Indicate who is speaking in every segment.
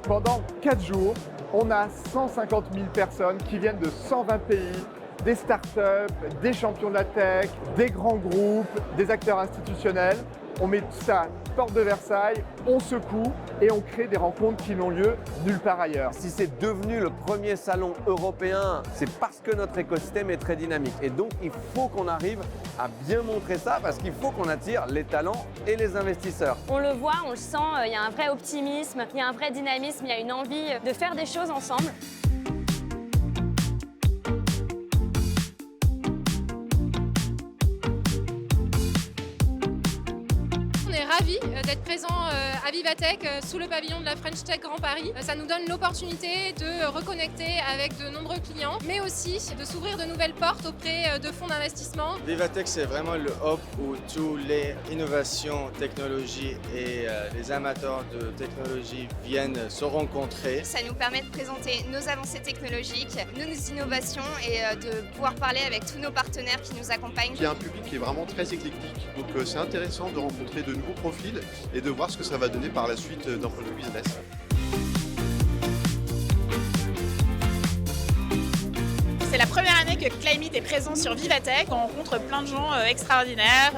Speaker 1: Pendant 4 jours, on a 150 000 personnes qui viennent de 120 pays, des startups, des champions de la tech, des grands groupes, des acteurs institutionnels. On met tout ça porte de Versailles, on secoue et on crée des rencontres qui n'ont lieu nulle part ailleurs.
Speaker 2: Si c'est devenu le premier salon européen, c'est parce que notre écosystème est très dynamique. Et donc, il faut qu'on arrive à bien montrer ça parce qu'il faut qu'on attire les talents et les investisseurs.
Speaker 3: On le voit, on le sent, il y a un vrai optimisme, il y a un vrai dynamisme, il y a une envie de faire des choses ensemble.
Speaker 4: On est ravis d'être présents à Vivatech sous le pavillon de la French Tech Grand Paris. Ça nous donne l'opportunité de reconnecter avec de nombreux clients, mais aussi de s'ouvrir de nouvelles portes auprès de fonds d'investissement.
Speaker 5: Vivatech, c'est vraiment le hub où tous les innovations, technologies et les amateurs de technologie viennent se rencontrer.
Speaker 6: Ça nous permet de présenter nos avancées technologiques, nos innovations et de pouvoir parler avec tous nos partenaires qui nous accompagnent.
Speaker 7: Il y a un public qui est vraiment très éclectique, donc c'est intéressant de rencontrer de nouveaux profils et de voir ce que ça va donner par la suite d'un point de vue business.
Speaker 8: C'est la première année que Climate est présent sur Vivatech. On rencontre plein de gens extraordinaires,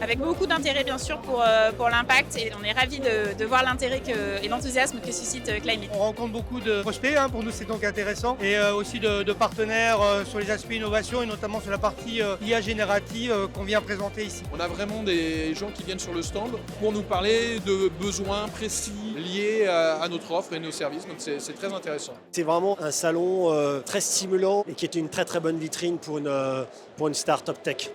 Speaker 8: avec beaucoup d'intérêt bien sûr pour l'impact. Et on est ravis de voir l'intérêt et l'enthousiasme que suscite Climate.
Speaker 9: On rencontre beaucoup de prospects, pour nous c'est donc intéressant. Et aussi de partenaires sur les aspects innovation et notamment sur la partie IA générative qu'on vient présenter ici.
Speaker 10: On a vraiment des gens qui viennent sur le stand pour nous parler de besoins précis liés à notre offre et nos services. Donc c'est très intéressant.
Speaker 11: C'est vraiment un salon très stimulant et qui est une très bonne vitrine pour une start-up tech.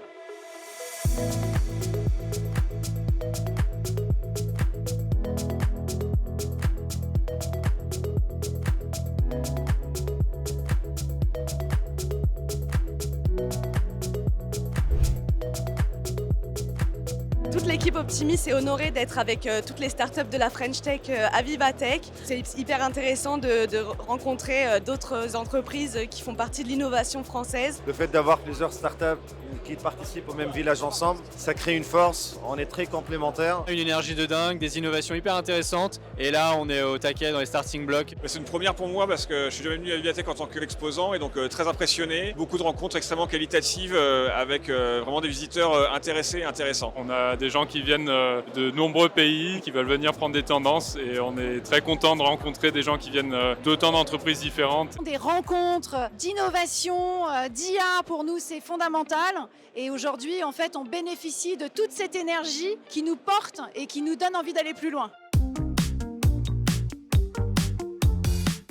Speaker 12: Toute l'équipe Optimis est honorée d'être avec toutes les startups de la French Tech à Vivatech. C'est hyper intéressant de rencontrer d'autres entreprises qui font partie de l'innovation française.
Speaker 13: Le fait d'avoir plusieurs startups qui participent au même village ensemble, ça crée une force, on est très complémentaires.
Speaker 14: Une énergie de dingue, des innovations hyper intéressantes et là on est au taquet dans les starting blocks.
Speaker 15: C'est une première pour moi parce que je suis jamais venu à Vivatech en tant qu'exposant et donc très impressionné. Beaucoup de rencontres extrêmement qualitatives avec vraiment des visiteurs intéressés et intéressants.
Speaker 14: On a des gens qui viennent de nombreux pays, qui veulent venir prendre des tendances et on est très content de rencontrer des gens qui viennent d'autant d'entreprises différentes.
Speaker 16: Des rencontres d'innovation, d'IA pour nous c'est fondamental et aujourd'hui en fait on bénéficie de toute cette énergie qui nous porte et qui nous donne envie d'aller plus loin.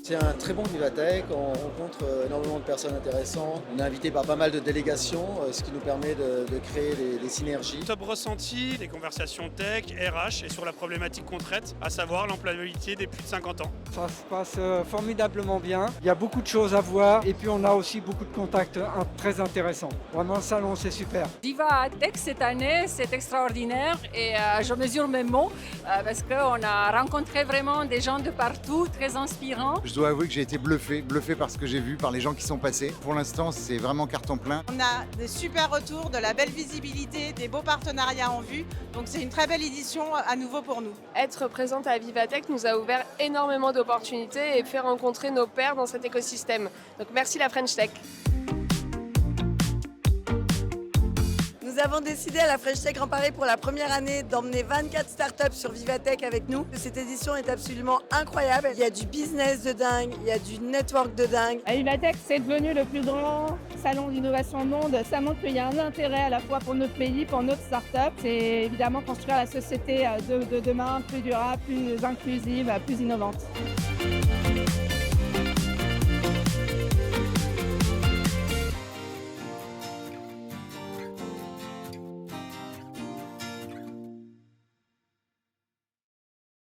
Speaker 17: C'est un très bon Vivatech, on rencontre énormément de personnes intéressantes. On est invité par pas mal de délégations, ce qui nous permet de créer des synergies.
Speaker 18: Top ressenti, des conversations tech, RH et sur la problématique qu'on traite, à savoir l'employabilité des plus de 50 ans.
Speaker 19: Ça se passe formidablement bien, il y a beaucoup de choses à voir et puis on a aussi beaucoup de contacts très intéressants. Vraiment le salon c'est super.
Speaker 20: Vivatech cette année c'est extraordinaire et je mesure mes mots parce qu'on a rencontré vraiment des gens de partout, très inspirants.
Speaker 3: Je dois avouer que j'ai été bluffé par ce que j'ai vu, par les gens qui sont passés. Pour l'instant, c'est vraiment carton plein.
Speaker 2: On a des super retours, de la belle visibilité, des beaux partenariats en vue. Donc c'est une très belle édition à nouveau pour nous.
Speaker 5: Être présente à Vivatech nous a ouvert énormément d'opportunités et fait rencontrer nos pairs dans cet écosystème. Donc merci la French Tech.
Speaker 4: Nous avons décidé à la French Tech Grand Paris pour la première année d'emmener 24 startups sur Vivatech avec nous. Cette édition est absolument incroyable. Il y a du business de dingue, il y a du network de dingue.
Speaker 7: À Vivatech, c'est devenu le plus grand salon d'innovation au monde. Ça montre qu'il y a un intérêt à la fois pour notre pays, pour notre startup. C'est évidemment construire la société de demain plus durable, plus inclusive, plus innovante.